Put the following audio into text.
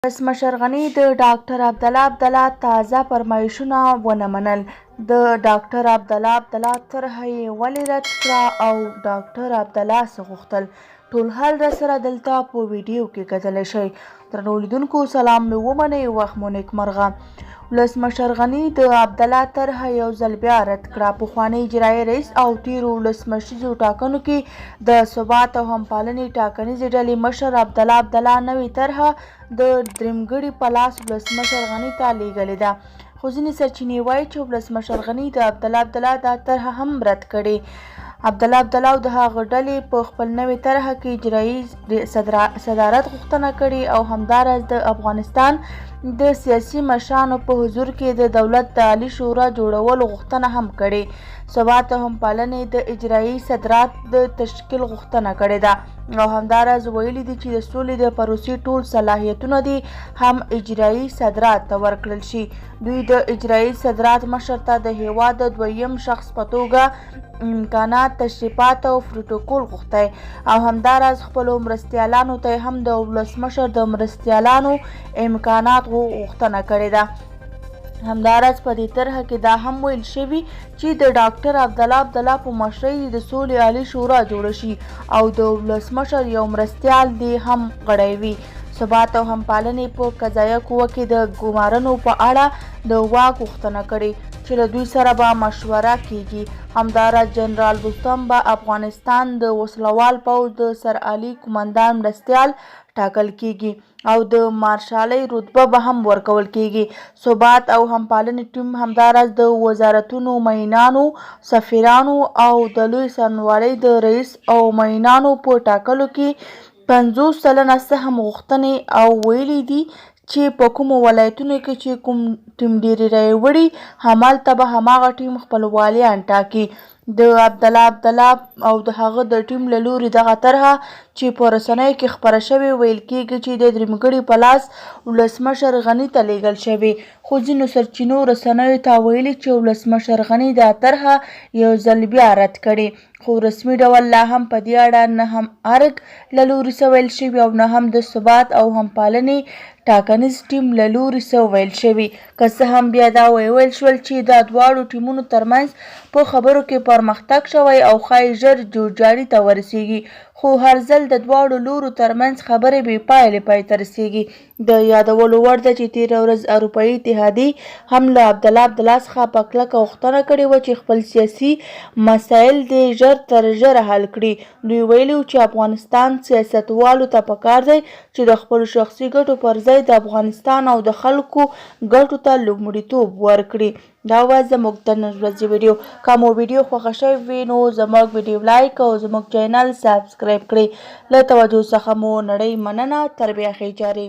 ولسمشر غني د ډاکټر عبدالله تازه فرمایشونه ونه منل. د ډاکټر عبدالله طرحه یې ولې رد کړه او ډاکټر عبدالله څه غوښتل؟ ټول حال راسره دلته په ویډیو کې کتلی شئ. درنو لیدونکو سلام مې ومنئ، وخت مو نیکمرغه. ولسمشر غني د عبدالله طرحه یو ځل بیا رد کړه. پخوانی اجرایي رئیس او تیرو ولسمشریزو ټاکنو کې د ثبات او همپالنې ټاکنیزې ډلې مشر عبدالله نوې طرحه د درېمګړي په لاس ولسمشر غني ته لیږلې ده. خو ځینې سرچینې وایي چې ولسمشر غني د عبدالله دا طرحه هم رد کړې. عبدالله او د هغه ډلې په خپل نوې طرحه کې اجرایي صدارت غوښتنه کړې او همداراز د افغانستان د سیاسي مشرانو په حضور کې د دولت د عالي شورا جوړولو غوښتنه هم کړې. ثبات او همپالنې د اجرایي صدارت د تشکیل غوښتنه کړې ده او همداراز ویلي دي چې د سولې د پروسې ټول صلاحیتونه دي هم اجرایي صدارت ته ورکړل شي. دوی د اجرایي صدارت مشر ته د هیواد د دویم شخص په توګه امکانات، تشریفات او پروتوکول غوښتی او همداراز خپلو مرستیالانو ته هم د ولسمشر د مرستیالانو امکانات غوښتنه کړې ده. همداراز په دې طرحه کې دا هم ویل شوي چې د ډاکټر عبدالله په مشرۍ د سولې عالي شورا جوړه شي او د ولسمشر یو مرستیال دې هم غړی وي. ثبات او همپالنې په قضایه قوه کې د ګمارنو په اړه د واک غوښتنه کړې چې له دوی سره به مشوره کیږي. همداراز جنرال دوستم به افغانستان د وسلوال پوځ د سرعالي قومندان مرستیال ټاکل کیږي او د مارشالۍ رتبه به هم ورکول کیږي. ثبات او همپالنې ټیم همداراز د وزارتونو معینانو، سفیرانو او د لوی څارنوالۍ د رئیس او معینانو په ټاکلو کې 50 سلنه سهم غوښتنې او ویلي دي چې په کومو ولایتونو کې چې کوم ټیم ډېرې رایې وړي همالته به هماغه ټیم خپل والیان ټاکي. د عبدالله او د هغه د ټیم له لوري دغه طرحه چې په رسنیو کې خپره شوې ویل کېږي چې د درېمګړي په لاس ولسمشر غني ته لیږل شوې، خو ځینو سرچینو رسنیو ته ویلي چې ولسمشر غني دا طرحه یو ځل بیا رد کړې، خو رسمي ډول لا هم په دې اړه نه هم ارګ له لوري څه ویل شوي او نه هم د ثبات او همپالنې ټاکنیز ټیم له لوري څه ویل شوي. که څه هم بیا دا وویل شول چې دا دواړو ټیمونو ترمنځ په خبرو کې پرمختګ شوی او ښایي ژر جوړجاړي ته ورسیږي، خو هر ځل د دواړو لورو ترمنځ خبرې بې پایلې پای ته رسیږي. د یادولو وړ ده چې تېره ورځ اروپایي اتحادیې هم له عبدالله څخه په کلکه غوښتنه کړې وه چې خپل سیاسي مسایل دې ژر تر ژره حل کړي. دوی ویلي وو چې افغانستان سیاستوالو ته پکار دی چې د خپلو شخصي ګټو پر ځای د افغانستان او د خلکو ګټو ته لومړیتوب ورکړي. دا وه زموږ د نن ورځې ویډیو. که مو ویډیو خوښه شوې وي نو زموږ ویډیو لایک او زموږ چینل سابسکرایب کړئ. له توجه څخه مو نړۍ مننه. تر بیا ښې چارې.